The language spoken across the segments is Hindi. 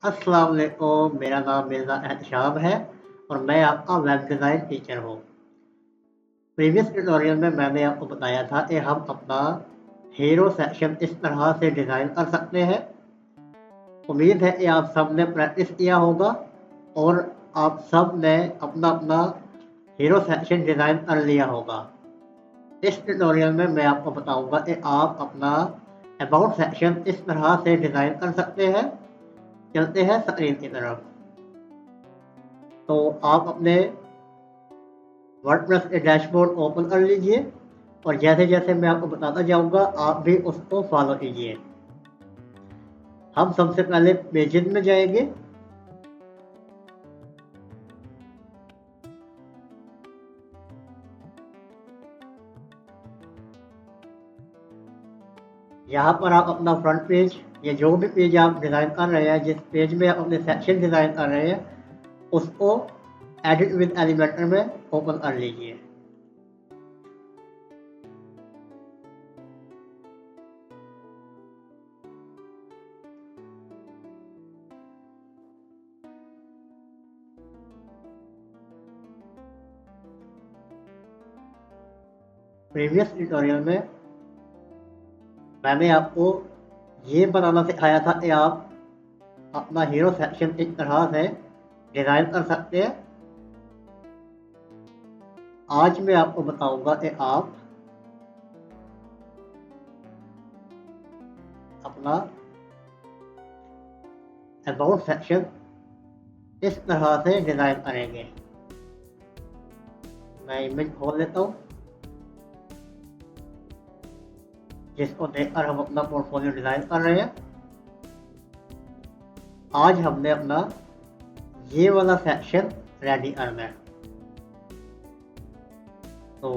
अस्सलाम वालेकुम, मेरा नाम मिर्ज़ा एहतशाम है और मैं आपका वेब डिज़ाइन टीचर हूँ। प्रीवियस ट्यूटोरियल में मैंने आपको बताया था कि हम अपना हीरो सेक्शन इस तरह से डिज़ाइन कर सकते हैं। उम्मीद है कि आप सब ने प्रैक्टिस किया होगा और आप सब ने अपना-अपना हीरो सेक्शन डिज़ाइन कर लिया होगा। इस ट्यूटोरियल में मैं आपको बताऊँगा कि आप अपना अबाउट सेक्शन इस तरह से डिज़ाइन कर सकते हैं। चलते हैं स्क्रीन की तरफ। तो आप अपने वर्डप्रेस के डैशबोर्ड ओपन कर लीजिए और जैसे-जैसे मैं आपको बताता जाऊँगा, आप भी उसको फ़ॉलो कीजिए। हम सबसे पहले पेजेज़ में जाएँगे। यहाँ पर आप अपना फ्रंट पेज या जो भी पेज आप डिज़ाइन कर रहे हैं, जिस पेज में आप अपने सेक्शन डिज़ाइन कर रहे हैं, उसको एडिट विद एलिमेंटर में ओपन कर लीजिए। प्रीवियस ट्यूटोरियल में मैंने आपको ये बनाना सिखाया था कि आप अपना हीरो सेक्शन इस तरह से डिज़ाइन कर सकते हैं। आज मैं आपको बताऊँगा कि आप अपना अबाउट सेक्शन इस तरह से डिज़ाइन करेंगे। मैं इमेज खोल लेता हूँ, जिसको देखकर हम अपना पोर्टफोलियो डिज़ाइन कर रहे हैं। आज हमने अपना ये वाला सेक्शन रेडी करना है। तो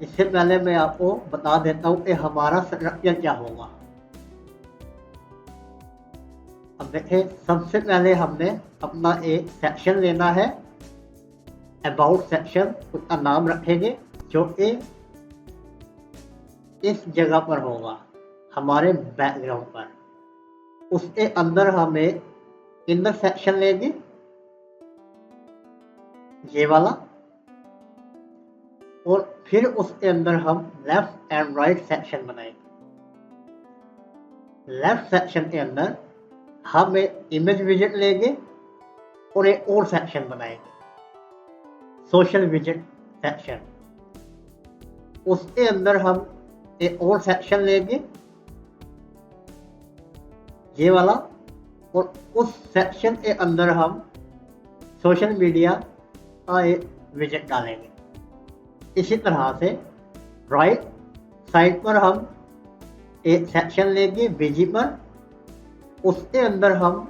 इससे पहले मैं आपको बता देता हूँ कि हमारा स्ट्रक्चर क्या होगा। अब देखें, सबसे पहले हमने अपना एक सेक्शन लेना है, अबाउट सेक्शन, उसका नाम रखेंगे जो कि इस जगह पर होगा, हमारे बैकग्राउंड पर। उसके अंदर हम एक इनर सेक्शन लेंगे, ये वाला, और फिर उसके अंदर हम लेफ्ट एंड राइट सेक्शन बनाएंगे। लेफ्ट सेक्शन के अंदर हम एक इमेज विजेट लेंगे और एक और सेक्शन बनाएंगे, सोशल विजेट सेक्शन। उसके अंदर हम एक और सेक्शन लेंगे, ये वाला, और उस सेक्शन के अंदर हम सोशल मीडिया का एक विजेट डालेंगे। इसी तरह से राइट साइड पर हम एक सेक्शन लेंगे बीजी पर, उसके अंदर हम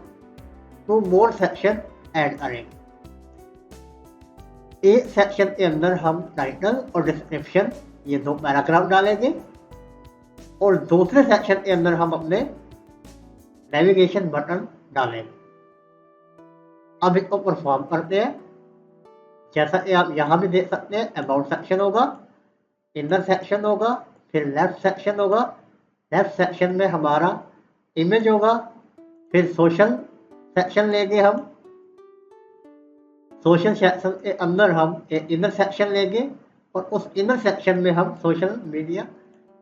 2 मोर सेक्शन ऐड करेंगे। एक सेक्शन के अंदर हम टाइटल और डिस्क्रिप्शन, ये 2 पैराग्राफ डालेंगे, और दूसरे सेक्शन के अंदर हम अपने नेविगेशन बटन डालेंगे। अब इसको परफॉर्म करते हैं। जैसा कि आप यहाँ भी देख सकते हैं, अबाउट सेक्शन होगा, इनर सेक्शन होगा, फिर लेफ्ट सेक्शन होगा। लेफ्ट सेक्शन में हमारा इमेज होगा, फिर सोशल सेक्शन लेंगे हम, सोशल सेक्शन के अंदर हम एक इनर सेक्शन लेंगे और उस इनर सेक्शन में हम सोशल मीडिया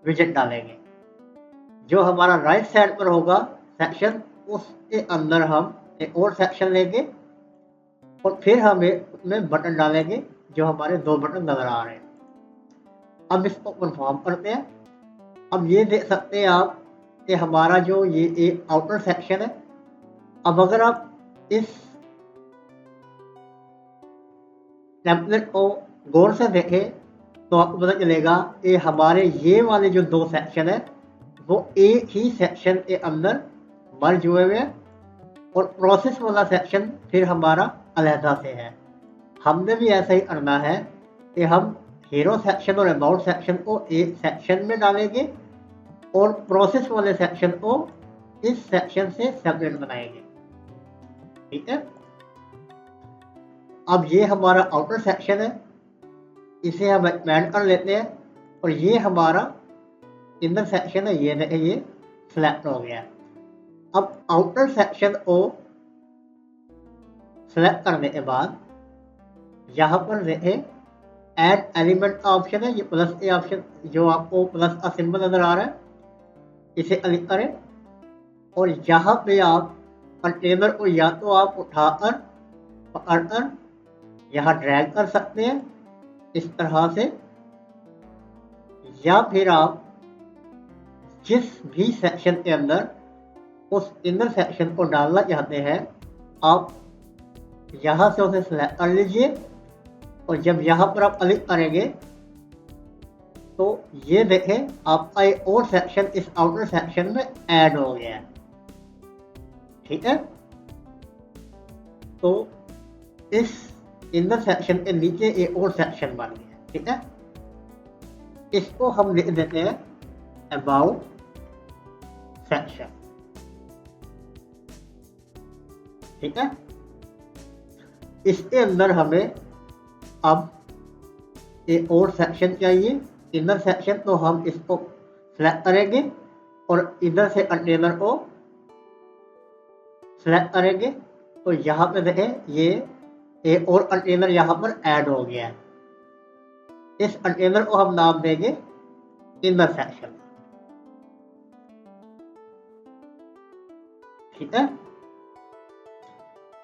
विजेट डालेंगे। जो हमारा राइट साइड पर होगा सेक्शन, उसके अंदर हम एक और सेक्शन लेंगे और फिर हम उसमें बटन डालेंगे, जो हमारे 2 बटन नजर आ रहे हैं। अब इसको परफॉर्म करते हैं। अब ये देख सकते हैं आप कि हमारा जो ये एक आउटर सेक्शन है। अब अगर आप इस टेम्पलेट को गौर से देखें तो आपको पता चलेगा कि हमारे ये वाले जो 2 सेक्शन है वो एक ही सेक्शन के अंदर मर्ज हुए हुए हैं, और प्रोसेस वाला सेक्शन फिर हमारा अलहदा से है। हमने भी ऐसा ही करना है कि हम हीरो सेक्शन और अबाउट सेक्शन को एक सेक्शन में डालेंगे और प्रोसेस वाले सेक्शन को इस सेक्शन से सेपरेट बनाएंगे। ठीक है। अब ये हमारा आउटर सेक्शन है, इसे हम एक्सपेंड कर लेते हैं, और ये हमारा इनर सेक्शन है, ये सिलेक्ट हो गया। अब आउटर सेक्शन को सेलेक्ट करने के बाद यहाँ पर देखें ऐड एलिमेंट का ऑप्शन है, ये प्लस ए ऑप्शन जो आपको प्लस का सिंबल नजर आ रहा है, इसे क्लिक करें और यहाँ पे आप कंटेनर को या तो आप उठाकर पकड़कर यहाँ ड्रैग कर सकते हैं इस तरह से, या फिर आप जिस भी सेक्शन के अंदर उस इनर सेक्शन को डालना चाहते हैं आप यहाँ से उसे सिलेक्ट कर लीजिए और जब यहाँ पर आप क्लिक करेंगे तो ये देखें आपका एक और सेक्शन इस आउटर सेक्शन में ऐड हो गया है। ठीक है, तो इस इनर सेक्शन के नीचे एक और सेक्शन बन गया। ठीक है, इसको हम लिख देते हैं अबाउट सेक्शन। ठीक है, इसके अंदर हमें अब एक और सेक्शन चाहिए इनर सेक्शन, तो हम इसको सिलेक्ट करेंगे और इधर से कंटेनर को सिलेक्ट करेंगे तो यहाँ पे देखें ये एक और कंटेनर यहाँ पर ऐड हो गया है। इस कंटेनर को हम नाम देंगे इनर सेक्शन। ठीक है,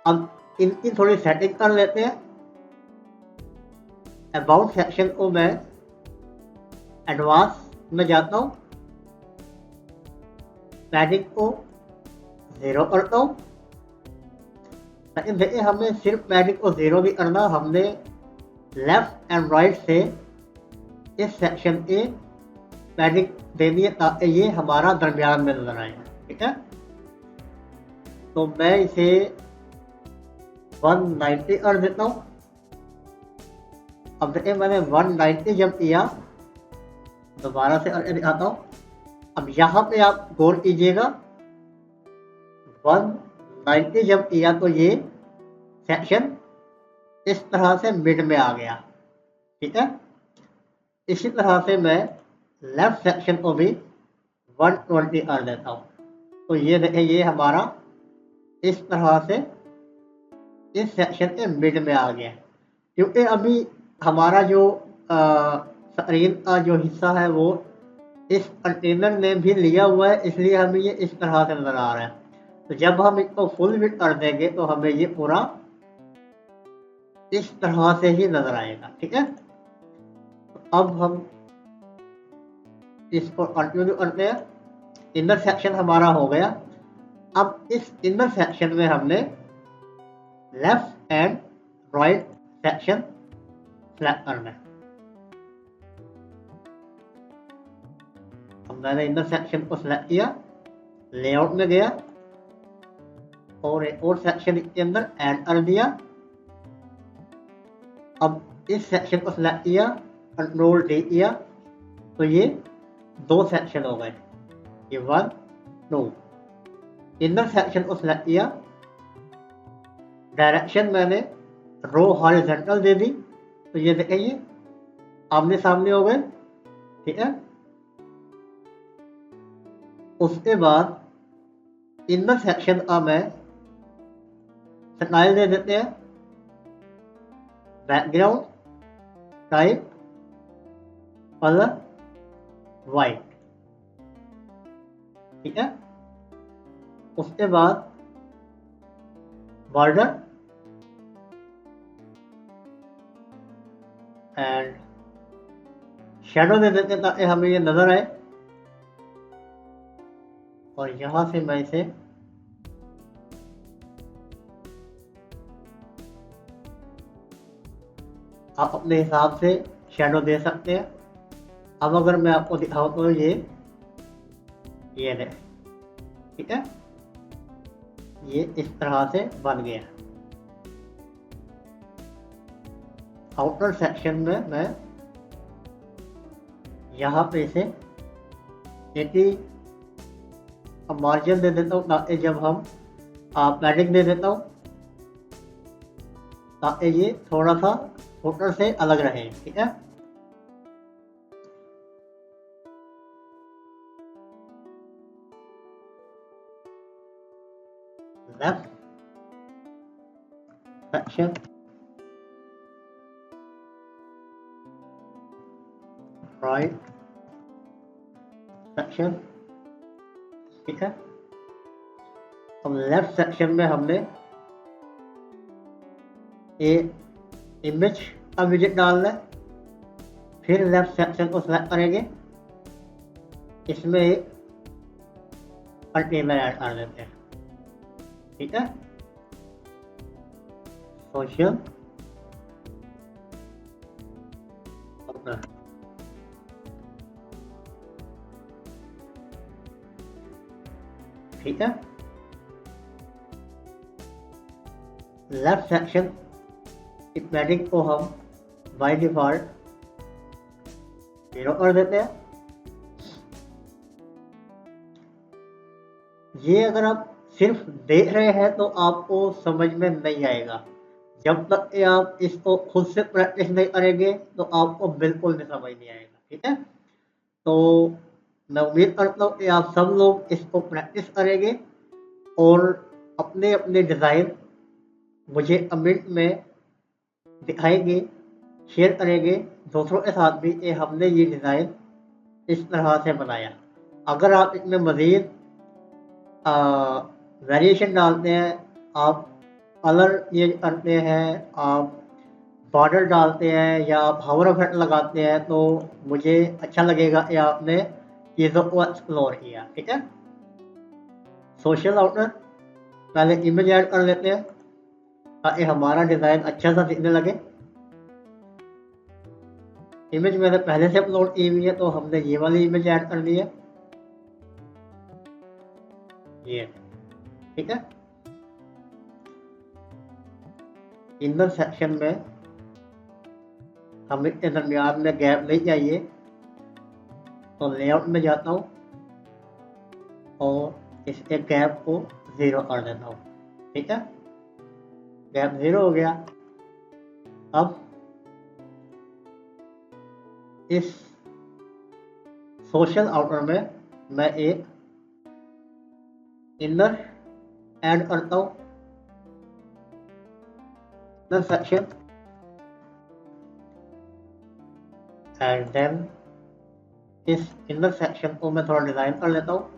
अब इनकी थोड़ी सेटिंग कर लेते हैं। अबाउट सेक्शन को मैं एडवांस में जाता हूँ, पैडिंग को 0 करता हूँ। लेकिन देखिए हमें सिर्फ पैडिंग को 0 नहीं करना, हमने लेफ्ट एंड राइट से इस सेक्शन के पैडिंग देनी है ताकि ये हमारा दरमियान में नजर आए। ठीक है, तो मैं इसे 190 कर देता हूँ। अब देखिए मैंने 190 जब किया, दोबारा से करके दिखाता हूँ। अब यहाँ पे आप गौर कीजिएगा 190 जब किया तो ये सेक्शन इस तरह से मिड में आ गया। ठीक है, इसी तरह से मैं लेफ्ट सेक्शन को भी 120 कर देता हूँ। तो ये देखिए ये हमारा इस तरह से इस सेक्शन के मिड में आ गया, क्योंकि अभी हमारा जो स्क्रीन का जो हिस्सा है वो इस कंटेनर ने भी लिया हुआ है, इसलिए हमें ये इस तरह से नजर आ रहा है। तो जब हम इसको फुल विड्थ कर देंगे तो हमें ये पूरा इस तरह से ही नजर आएगा। ठीक है, तो अब हम इसको कंटिन्यू करते हैं। इनर सेक्शन हमारा हो गया। अब इस इनर सेक्शन में हमने left and right section select करना है। अब मैंने इनर सेक्शन को सिलेक्ट किया, लेआउट में गया और एक और सेक्शन के अंदर ऐड कर दिया। अब इस सेक्शन को सिलेक्ट किया, कंट्रोल डी किया तो ये 2 सेक्शन हो गए, ये 1 2। इनर सेक्शन को सिलेक्ट किया, डायरेक्शन मैंने रो हॉरिजॉन्टल दे दी तो ये देखिए आमने सामने हो गए। ठीक है, उसके बाद इनर सेक्शन का मैं स्टाइल दे देते हैं बैकग्राउंड टाइप कलर वाइट। ठीक है, उसके बाद बॉर्डर एंड शेडो दे देते हैं ताकि हमें ये नजर आए। और यहां से मैं इसे आप अपने हिसाब से शेडो दे सकते हैं। अब अगर मैं आपको दिखाऊं तो ये देख, ठीक है, ये इस तरह से बन गया। आउटर सेक्शन में मैं यहाँ पे इसे 80 मार्जिन दे देता हूँ ताकि जब हम पैडिंग दे देता हूँ ताकि ये थोड़ा सा फुटर से अलग रहे। ठीक है, लेफ्ट सेक्शन, राइट सेक्शन, ठीक है। अब लेफ्ट सेक्शन में हमने ये इमेज का विजिट डालना है, फिर लेफ्ट सेक्शन को सिलेक्ट करेंगे, इसमें एक कंटेनर ऐड कर देते हैं, ठीक है। सोशल ठीक है। लेफ्ट सेक्शन की पैडिंग को हम बाय डिफॉल्ट 0 कर देते हैं। ये अगर आप सिर्फ देख रहे हैं तो आपको समझ में नहीं आएगा, जब तक कि आप इसको खुद से प्रैक्टिस नहीं करेंगे तो आपको बिल्कुल भी समझ नहीं आएगा, ठीक है। तो मैं उम्मीद करता हूँ कि आप सब लोग इसको प्रैक्टिस करेंगे और अपने अपने डिज़ाइन मुझे कमेंट में दिखाएंगे, शेयर करेंगे दूसरों के साथ भी कि हमने ये डिज़ाइन इस तरह से बनाया। अगर आप इसमें मज़ीद वेरिएशन डालते हैं, आप कलर ये करते हैं, आप बॉर्डर डालते हैं या आप हावर इफेक्ट लगाते हैं तो मुझे अच्छा लगेगा कि आपने चीज़ों को एक्सप्लोर किया, ठीक है। सोशल आउटर पहले इमेज ऐड कर लेते हैं ताकि हमारा डिज़ाइन अच्छा सा दिखने लगे। इमेज मैंने पहले से अपलोड की हुई है तो हमने ये वाली इमेज ऐड कर दी है, ये, ठीक है। इनर सेक्शन में हमें के दरमियान में गैप नहीं चाहिए तो लेआउट में जाता हूँ और इसके गैप को 0 कर देता हूँ, ठीक है। गैप 0 हो गया। अब इस सोशल आउटर में मैं एक इनर ऐड करता हूँ, इनर सेक्शन, एंड देन इस इनर सेक्शन को मैं थोड़ा डिजाइन कर लेता हूँ।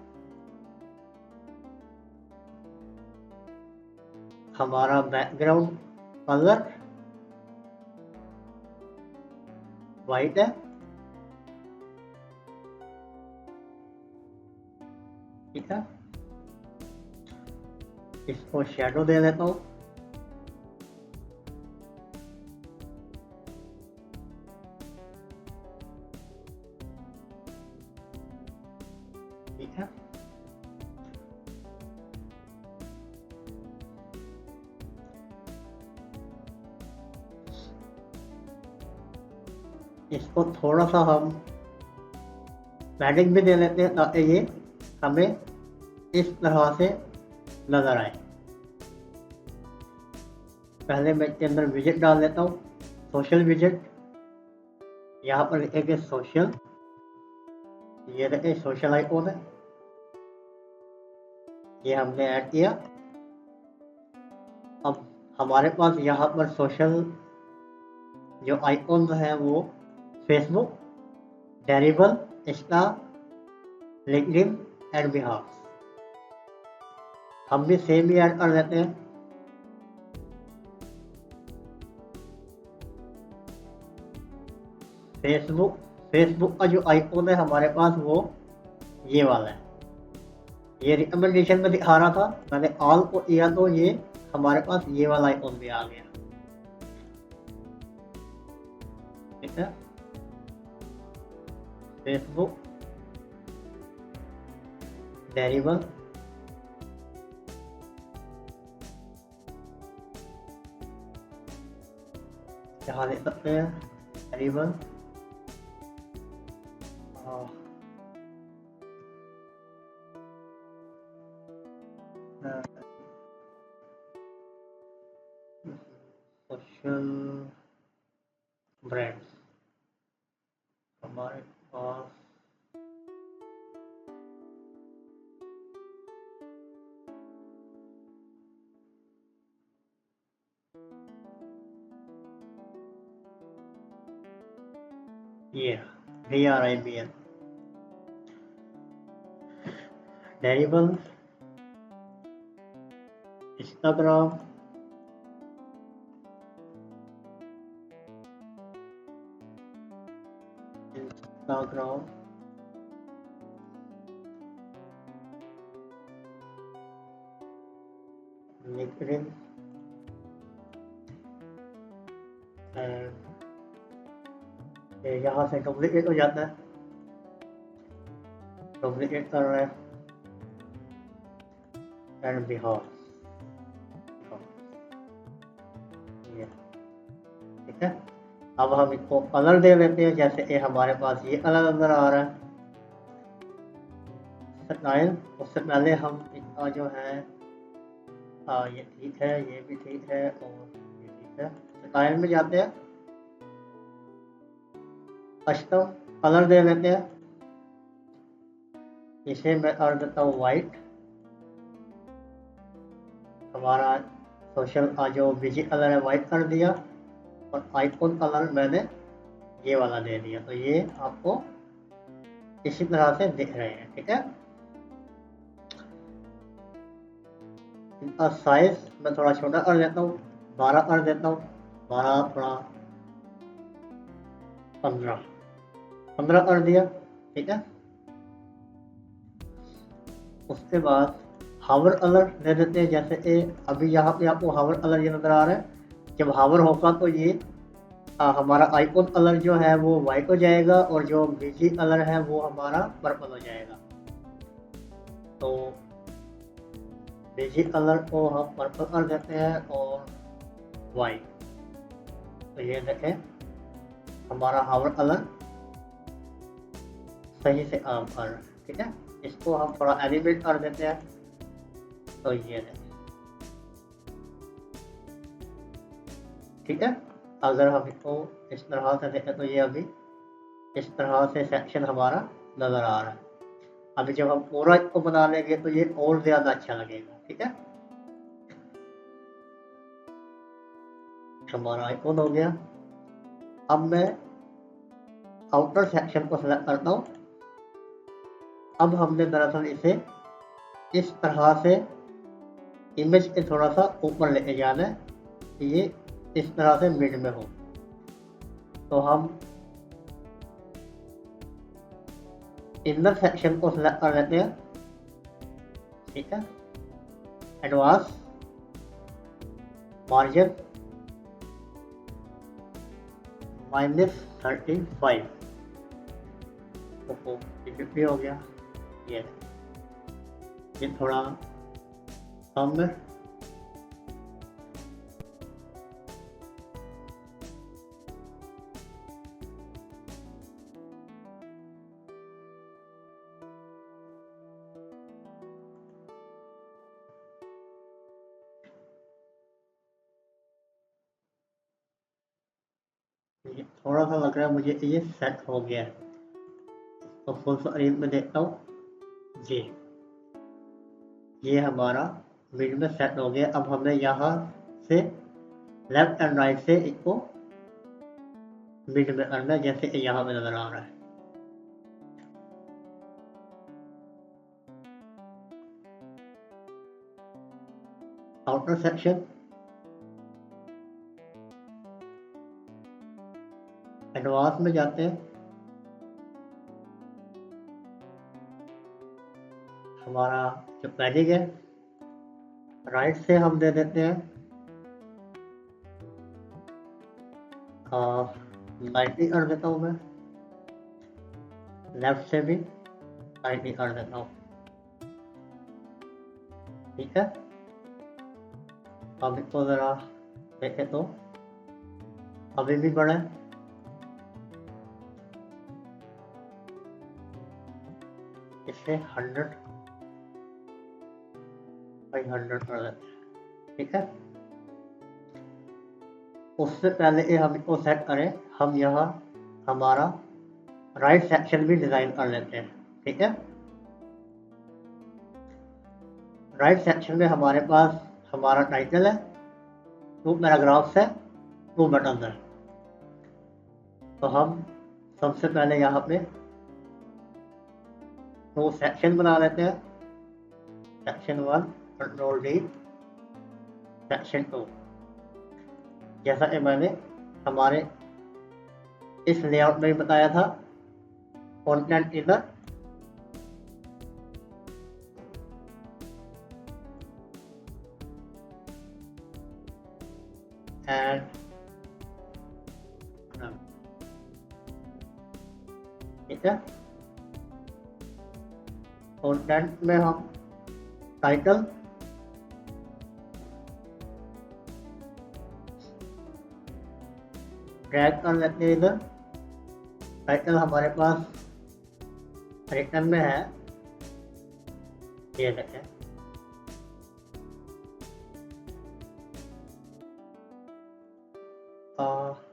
हमारा बैकग्राउंड कलर वाइट है, ठीक है। इसको शेडो दे देता हूँ, ठीक है। इसको थोड़ा सा हम पैडिंग भी दे लेते हैं ताकि ये हमें इस तरह से नजर आए। पहले मैं इसके अंदर विजिट डाल लेता हूँ, सोशल विजिट, यहाँ पर लिखेंगे सोशल, ये देखें सोशल आइकॉन है, ये हमने ऐड किया। अब हमारे पास यहाँ पर सोशल जो आइकॉन है वो Facebook, Dribbble, Insta, LinkedIn and बिहाफ, हम भी सेम ही ऐड कर देते हैं। फेसबुक का जो आइकॉन है हमारे पास वो ये वाला है, ये रिकमेंडेशन में दिखा रहा था, मैंने ऑल को किया तो ये हमारे पास ये वाला आइकॉन भी आ गया, ठीक है। फेसबुक, डेरिबल, यहाँ देख सकते हैं डेरिबल, सोशल ब्रांड्स हमारे पास ये VRIBL वेरिएबल इंस्टाग्राम लिंक्डइन यहाँ से डुप्लीकेट हो जाता है, डुप्लीकेट कर रहे हैं एंड बिहार ये ठीक है। अब हम इसको कलर दे लेते हैं, जैसे ये हमारे पास ये कलर अंदर आ रहा है स्टाइल। उससे पहले हम इसका जो है ये ठीक है, ये भी ठीक है और ये ठीक है। स्टाइल में जाते हैं, कस्टम कलर दे लेते हैं, इसे मैं कर देता हूँ वाइट। हमारा सोशल का जो बीजी कलर है वाइट कर दिया और आइकॉन कलर मैंने ये वाला दे दिया, तो ये आपको इसी तरह से दिख रहे हैं, ठीक है। इनका साइज मैं थोड़ा छोटा कर देता हूँ, 12 कर देता हूँ, 12 थोड़ा 15 कर दिया, ठीक है। उसके बाद हावर कलर दे देते हैं, जैसे ये अभी यहाँ पे आपको हावर कलर ये नज़र आ रहा है। जब हावर होगा तो ये हमारा आइकॉन कलर जो है वो वाइट हो जाएगा और जो बीजी कलर है वो हमारा पर्पल हो जाएगा। तो बीजी कलर को हम पर्पल कर देते हैं और वाइट, तो ये देखें हमारा हावर कलर सही से काम कर रहा है, ठीक है। इसको हम थोड़ा एलिवेट कर देते हैं, तो ये देखें, ठीक है। अगर हम इसको इस तरह से देखें तो ये अभी इस तरह से सेक्शन हमारा नज़र आ रहा है। अभी जब हम पूरा इसको बना लेंगे तो ये और ज़्यादा अच्छा लगेगा, ठीक है। हमारा आइकॉन हो गया। अब मैं आउटर सेक्शन को सेलेक्ट करता हूँ। अब हमने दरअसल इसे इस तरह से इमेज के थोड़ा सा ऊपर लेके जाना है, ये इस तरह से मिड में हो। तो हम इनर सेक्शन को सिलेक्ट कर लेते हैं, ठीक है। एडवांस मार्जिन -35 तो 50 हो गया। ये थोड़ा कम है। ये थोड़ा सा लग रहा है मुझे ये सेट हो गया है, तो फुल स्क्रीन में देखता हूँ जी, ये हमारा मिड में सेट हो गया। अब हमें यहाँ से लेफ्ट एंड राइट से इसको मिड में करना है, जैसे कि यहाँ पे नजर आ रहा है। आउटर सेक्शन एडवांस में जाते हैं, हमारा जो पैडिंग है राइट से हम दे देते हैं 90 कर देता हूँ मैं, लेफ्ट से भी 90 कर देता हूँ, ठीक है। अब इसको ज़रा देखें तो अभी भी बड़ा है, इसे 100/100 कर देते हैं, ठीक है। उससे पहले ये हम इसको सेट करें, हम यहाँ हमारा राइट सेक्शन भी डिज़ाइन कर लेते हैं, ठीक है। राइट सेक्शन में हमारे पास हमारा टाइटल है, 2 पैराग्राफ्स है, 2 बटन है। तो हम सबसे पहले यहाँ पे दो सेक्शन बना लेते हैं, सेक्शन 1 कंट्रोल डी, सेक्शन 2। जैसा कि मैंने हमारे इस लेआउट में बताया था, कंटेंट इधर एंड ठीक है। कंटेंट में हम टाइटल, ड्रैग कर लेते हैं इधर। टाइटल हमारे पास रिटर्न में है, ये देखें।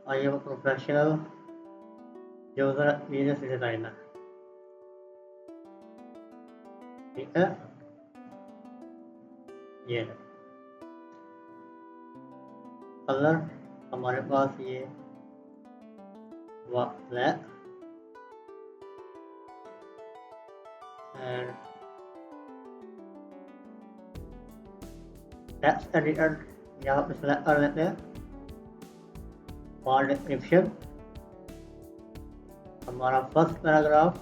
I am professional user experience designer, ठीक है। ये कलर हमारे पास ये ब्लैक एंड टेक्स्ट एडिटर यहाँ पे सेलेक्ट कर लेते हैं। फॉन्ट डिस्क्रिप्शन हमारा first paragraph,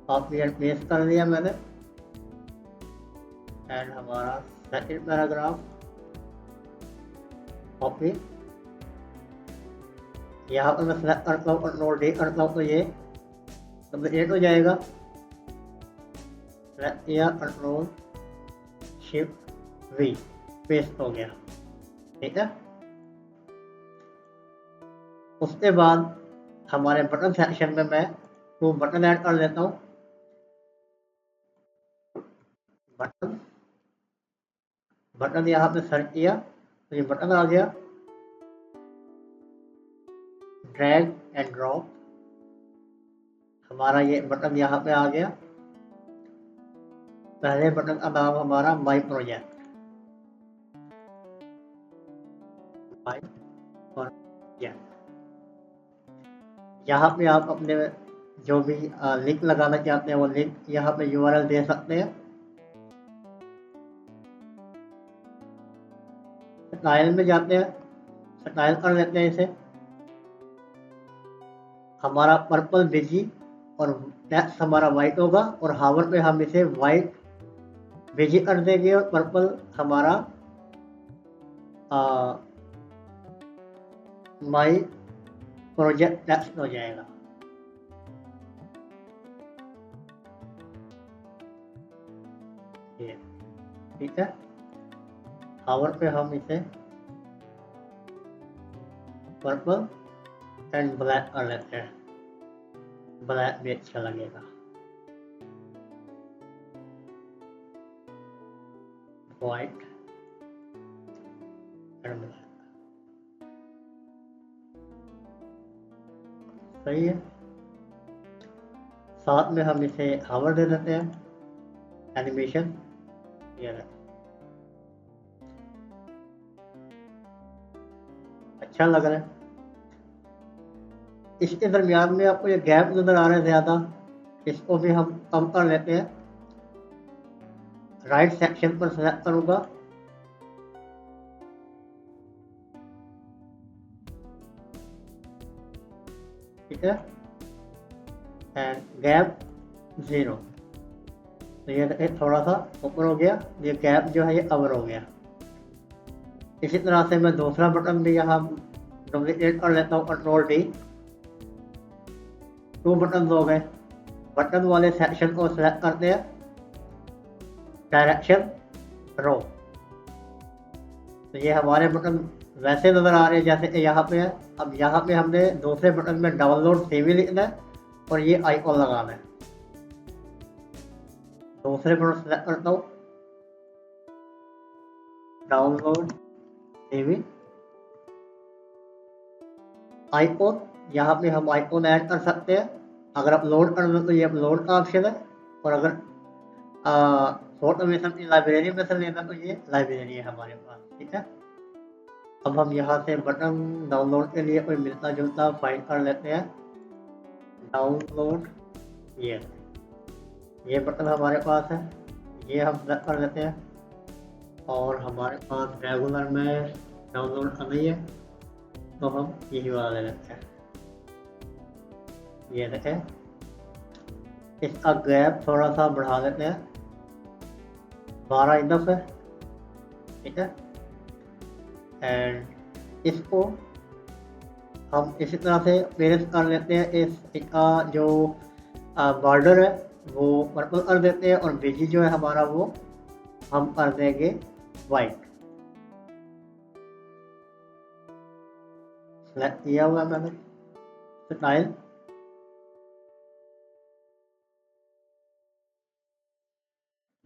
copy and paste कर दिया मैंने। एंड हमारा सेकंड पैराग्राफ कॉपी, यहाँ पर मैं सेलेक्ट करता हूँ, कंट्रोल डी करता हूँ तो ये कंप्लीट हो जाएगा। सेलेक्ट किया, कंट्रोल शिफ्ट वी, पेस्ट हो गया, ठीक है। उसके बाद हमारे बटन सेक्शन में मैं 2 बटन ऐड कर लेता हूँ। बटन यहाँ पे सर्च किया तो ये बटन आ गया, ड्रैग एंड ड्रॉप, हमारा ये बटन यहाँ पे आ गया। पहले बटन का नाम हमारा माई प्रोजेक्ट, यहाँ पे आप अपने जो भी लिंक लगाना चाहते हैं वो लिंक यहाँ पे यूआरएल दे सकते हैं। स्टाइल में जाते हैं, स्टाइल कर लेते हैं इसे, हमारा पर्पल बिजी और टेक्स्ट हमारा वाइट होगा, और हावर पे हम इसे वाइट बिजी कर देंगे और पर्पल हमारा माई प्रोजेक्ट टेक्स्ट हो जाएगा। ये ठीक है। हावर पे हम इसे पर्पल एंड ब्लैक कर लेते हैं, ब्लैक भी अच्छा लगेगा। वाइट एंड ब्लैक, सही है। साथ में हम इसे हावर दे देते हैं, एनिमेशन, ये अच्छा लग रहा है। इसके दरमियान में आपको ये गैप नजर आ रहा है ज़्यादा, इसको भी हम कम कर लेते हैं। राइट सेक्शन पर सेलेक्ट करूँगा, ठीक है, एंड गैप 0, तो ये थोड़ा सा ऊपर हो गया, ये गैप जो है ये कवर हो गया। इसी तरह से मैं दूसरा बटन भी यहाँ डुप्लीकेट कर लेता हूँ, कंट्रोल डी, 2 बटन हो गए। बटन वाले सेक्शन को सिलेक्ट करते हैं, डायरेक्शन रो, तो ये हमारे बटन वैसे नज़र आ रहे हैं जैसे यहाँ पे है। अब यहाँ पे हमने दूसरे बटन में डाउनलोड सीवी लिखना है और ये आइकॉन लगाना है। दूसरे बटन सेलेक्ट करता हूँ, डाउनलोड सीवी, आइकॉन, यहाँ पे हम आइकॉन ऐड कर सकते हैं। अगर अपलोड करना तो ये अपलोड का ऑप्शन है, और अगर फोटो में से लाइब्रेरी में से लेना तो ये लाइब्रेरी है हमारे पास, ठीक है। अब हम यहाँ से बटन डाउनलोड के लिए कोई मिलता जुलता फाइंड कर लेते हैं। डाउनलोड, ये बटन हमारे पास है, ये हम सेलेक्ट कर लेते हैं। और हमारे पास रेगुलर में डाउनलोड कर नहीं है तो हम यही वाला ले लेते हैं। ये देखें, इसका गैप थोड़ा सा बढ़ा लेते हैं, 12 इनफ है, ठीक है। एंड इसको हम इसी तरह से मैनेज कर लेते हैं। इसका जो बॉर्डर है वो पर्पल कर देते हैं और बीजी जो है हमारा वो हम कर देंगे वाइट। सेलेक्ट किया हुआ मैंने स्टाइल,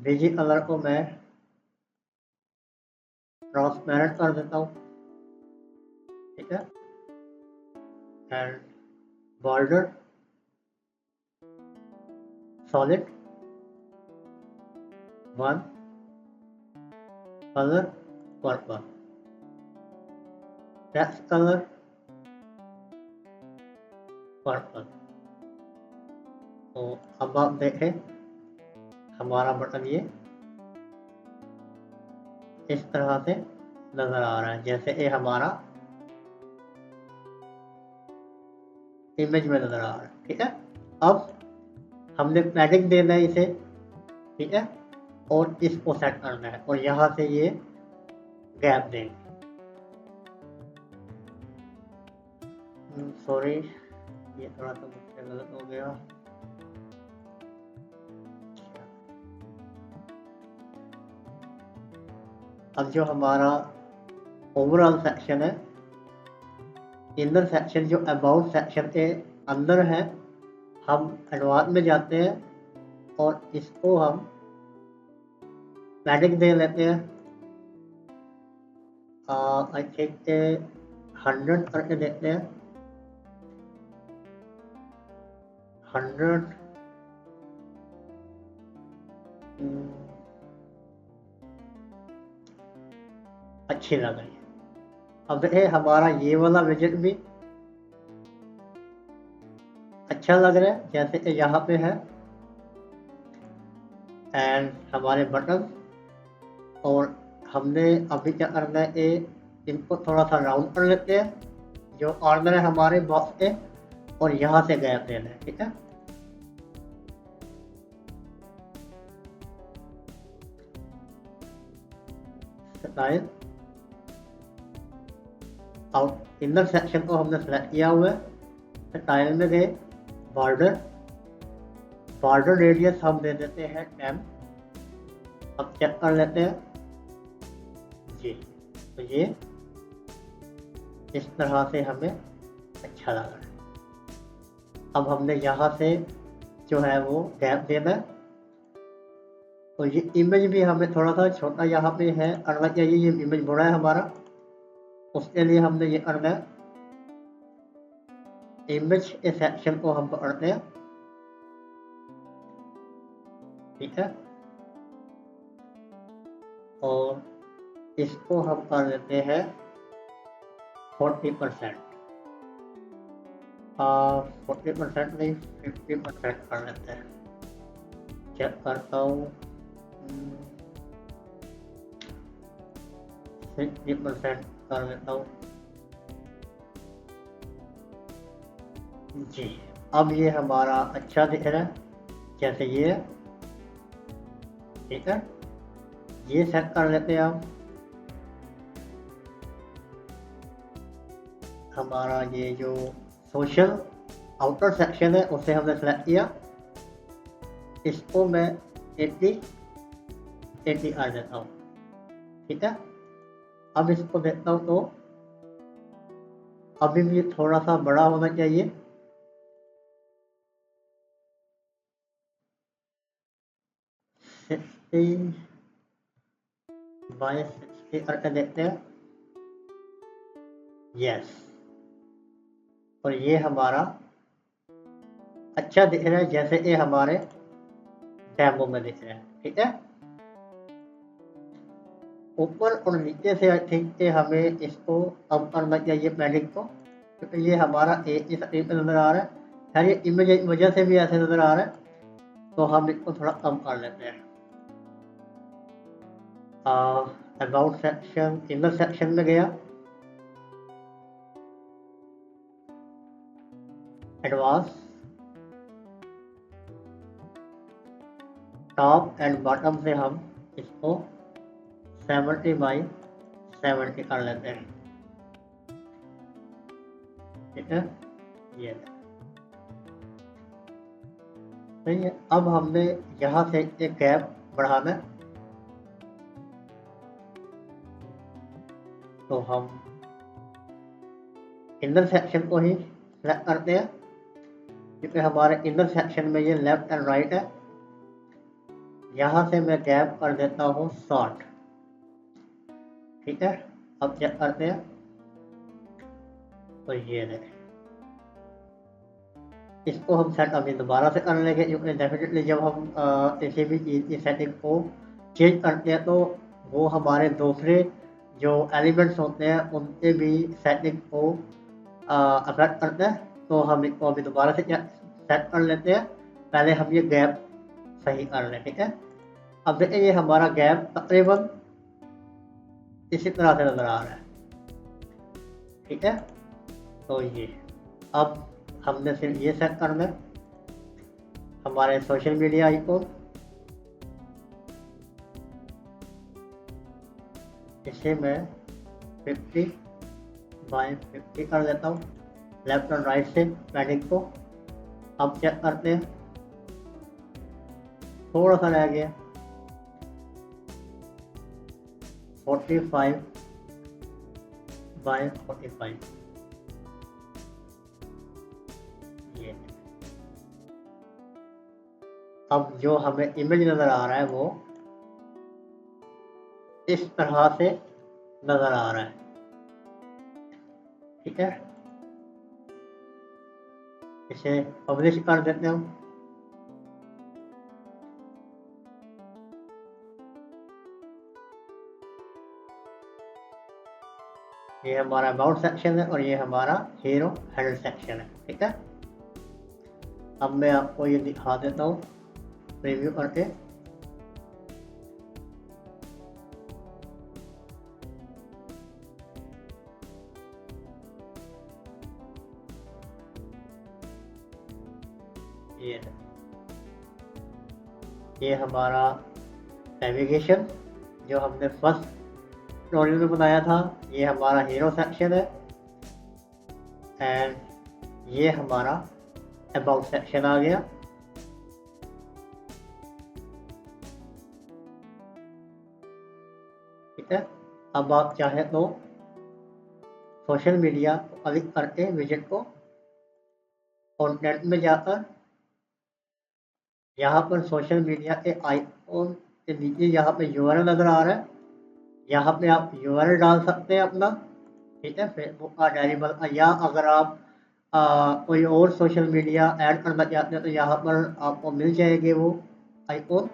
बीजी कलर को मैं ट्रांसपेरेंट कर देता हूँ, ठीक है। And border solid 1, colour purple, text colour purple. तो अब आप देखें हमारा बटन ये इस तरह से नजर आ रहा है, जैसे ये हमारा इमेज में नजर आ रहा है, ठीक है। अब हमने पैडिंग देना है इसे, ठीक है, और इसको सेट करना है और यहाँ से ये गैप देंगे। सॉरी, ये थोड़ा सा मुझसे गलत हो गया। अब जो हमारा ओवरऑल सेक्शन है, इनर सेक्शन जो अबाउट सेक्शन के अंदर है, हम एडवांस में जाते हैं और इसको हम पैडिंग दे लेते हैं। आई थिंक 100 करके देते हैं, 100। अच्छी लग रही है। अब है हमारा ये वाला विजेट भी अच्छा लग रहा है, जैसे कि यहाँ पे है। एंड हमारे बटन, और हमने अभी क्या करना है, इनको थोड़ा सा राउंड कर लेते हैं जो कॉर्नर है हमारे बॉक्स के, और यहाँ से गैप देना है, ठीक है। स्टाइल, आउट इनर सेक्शन को हमने सेलेक्ट किया हुआ है, स्टाइल में गए, बॉर्डर, बॉर्डर रेडियस हम दे देते हैं 10। अब चेक कर लेते हैं जी, तो ये इस तरह से हमें अच्छा लग रहा है। अब हमने यहाँ से जो है वो गैप देना है, और ये इमेज भी हमें थोड़ा सा छोटा यहाँ पे है करना चाहिए, ये इमेज बड़ा है हमारा, उसके लिए हमने ये करना है, इमेज के सेक्शन को हम पकड़ते हैं, ठीक है, और इसको हम कर देते हैं 40%, 40% नहीं 50% कर लेते हैं। चेक करता हूँ, 60% कर लेता हूँ जी। अब ये हमारा अच्छा दिख रहा है, जैसे ये, ठीक है। ये सेट कर लेते हैं हम। हमारा ये जो सोशल आउटर सेक्शन है उसे हमने सेलेक्ट किया, इसको मैं 80 कर देता हूँ, ठीक है। अब इसको देखता हूँ तो अभी भी थोड़ा सा बड़ा होना चाहिए, 60 बाय 60 करके देखते हैं, यस। और ये हमारा अच्छा दिख रहा है, जैसे ये हमारे डेमो में दिख रहा है, ठीक है। ऊपर और नीचे से आई थिंक कि हमें इसको कम करना चाहिए पैडिंग को, क्योंकि ये हमारा इस पे नज़र आ रहा है। खैर ये इमेज की वजह से भी ऐसे नज़र आ रहा है, तो हम इसको थोड़ा कम कर लेते हैं। अबाउट सेक्शन, इनर सेक्शन में गया, एडवांस, टॉप एंड बॉटम से हम इसको 70/70 कर लेते हैं। ठीक है, ये सही है। अब हमने यहाँ से एक गैप बढ़ाना है, तो हम इनर सेक्शन को ही सेलेक्ट करते हैं, क्योंकि हमारे इनर सेक्शन में ये लेफ्ट एंड राइट है। यहाँ से मैं गैप कर देता हूँ 60। ठीक है, अब चेक करते हैं, तो ये देखें, इसको हम सेट अभी दोबारा से कर लेंगे, क्योंकि डेफिनेटली जब हम किसी भी चीज़ की सेटिंग को चेंज करते हैं तो वो हमारे दूसरे जो एलिमेंट्स होते हैं उनके भी सेटिंग को अफेक्ट करते हैं। तो हम इसको अभी दोबारा से सेट कर लेते हैं, पहले हम ये गैप सही कर लें। ठीक है, अब देखिए ये हमारा गैप तकरीबन इसी तरह से नज़र आ रहा है। ठीक है, तो ये अब हमने सिर्फ ये सेट करना है, हमारे सोशल मीडिया आइकॉन, इसे मैं 50/50 कर देता हूँ लेफ्ट और राइट से पैडिंग को। अब चेक करते हैं, थोड़ा सा रह गया, 45/45। ये अब जो हमें इमेज नज़र आ रहा है वो इस तरह से नज़र आ रहा है। ठीक है, इसे पब्लिश कर देते हैं। ये हमारा अबाउट सेक्शन है और ये हमारा हीरो हेडर सेक्शन है। ठीक है, अब मैं आपको ये दिखा देता हूँ प्रीव्यू करके। ये हमारा नेविगेशन जो हमने फर्स्ट ट्यूटोरियल में बनाया था, ये हमारा हीरो सेक्शन है, एंड ये हमारा अबाउट सेक्शन आ गया। ठीक है, अब आप चाहें तो सोशल मीडिया को क्लिक करके विजिट को कंटेंट में जाकर यहाँ पर सोशल मीडिया के आइकॉन के नीचे यहाँ पे यूआरएल नज़र आ रहा है, यहाँ पे आप यूआरएल डाल सकते हैं अपना। ठीक है, फेसबुक का, डेरिबल का, या अगर आप कोई और सोशल मीडिया ऐड करना चाहते हैं तो यहाँ पर आपको मिल जाएंगे वो आइकॉन।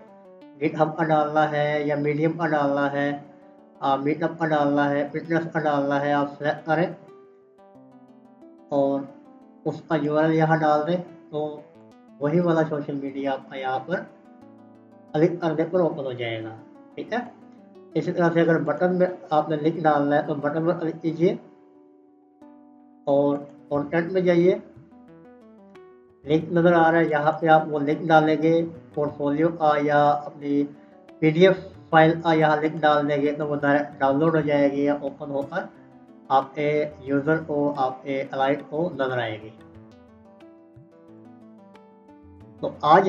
गिटहब का डालना है या मीडियम का डालना है, मीटअप का डालना है, फिटनेस का डालना है, आप सेलेक्ट करें और उसका यूआरएल यहाँ डाल दें, तो वही वाला सोशल मीडिया आपका यहाँ पर क्लिक करने पर ओपन हो जाएगा। ठीक है, इसी तरह से अगर बटन में आपने लिंक डालना है तो बटन पर क्लिक कीजिए और कंटेंट में जाइए, लिंक नज़र आ रहा है, यहाँ पे आप वो लिंक डालेंगे पोर्टफोलियो का या अपनी पीडीएफ फाइल का, यहाँ लिंक डाल देंगे तो वो डायरेक्ट डाउनलोड हो जाएगी या ओपन होकर आपके यूज़र को, आपके क्लाइंट को नजर आएगी। तो आज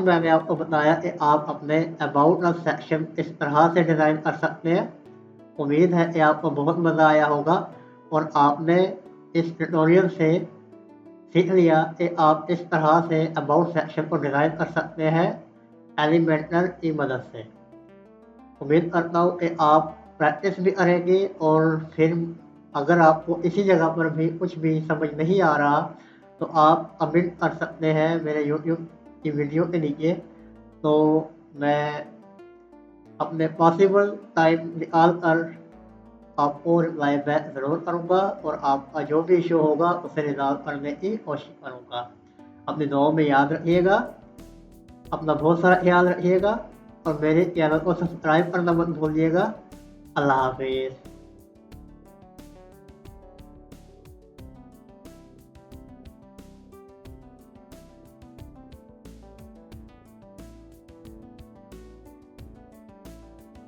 मैंने आपको बताया कि आप अपने अबाउट अस सेक्शन इस तरह से डिज़ाइन कर सकते हैं। उम्मीद है कि आपको बहुत मज़ा आया होगा और आपने इस ट्यूटोरियल से सीख लिया कि आप इस तरह से अबाउट सेक्शन को डिज़ाइन कर सकते हैं एलिमेंटर की मदद से। उम्मीद करता हूँ कि आप प्रैक्टिस भी करेंगे और फिर अगर आपको इसी जगह पर भी कुछ भी समझ नहीं आ रहा तो आप कमेंट कर सकते हैं मेरे यूट्यूब की वीडियो के नीचे, तो मैं अपने पॉसिबल टाइम निकाल कर आपको रिप्लाई बैक ज़रूर करूँगा और आपका जो भी इशू होगा उसे रिज़ॉल्व करने की कोशिश करूँगा। अपनी दुआओं में याद रखिएगा, अपना बहुत सारा ख्याल रखिएगा और मेरे चैनल को सब्सक्राइब करना मत भूलिएगा। अल्लाह हाफ़िज़।